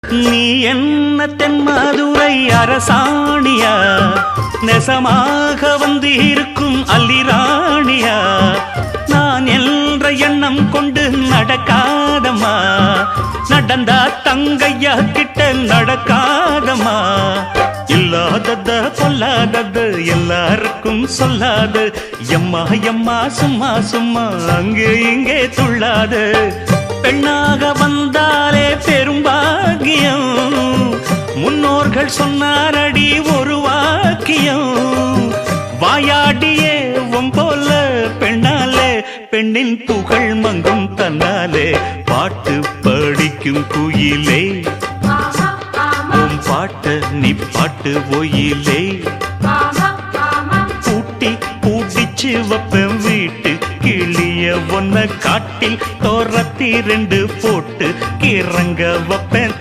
நீ என்ன தென்மதுரை அரசாணியா, நெசமாக வந்து இருக்கும் அல்லிராணியா, நான் என்ற எண்ணம் கொண்டு நடக்காதம்மா, நடந்தா தங்கையா கிட்ட நடக்காதம்மா, இல்லாதத பொல்லாதது எல்லாருக்கும் சொல்லாது, எம்மா எம்மா சும்மா சும்மா அங்கே இங்கே துள்ளாது, பெண்ணாக வந்தாலே பெரும்பாகியம், முன்னோர்கள் சொன்னாரடி ஒரு வாக்கியம், வாயாடியே போல பெண்ணாலே பெண்ணின் புகழ் மங்கும் தன்னாலே, பாட்டு படிக்கும் குயிலே உன் பாட்ட நீ பாட்டு ஒயிலே, பூட்டி பூட்டிச்சு வப்பேன் வீட்டு கிளிய ஒன்ன காட்டில் தோரத்தி 2 போட்டு கிறங்க வப்பேன்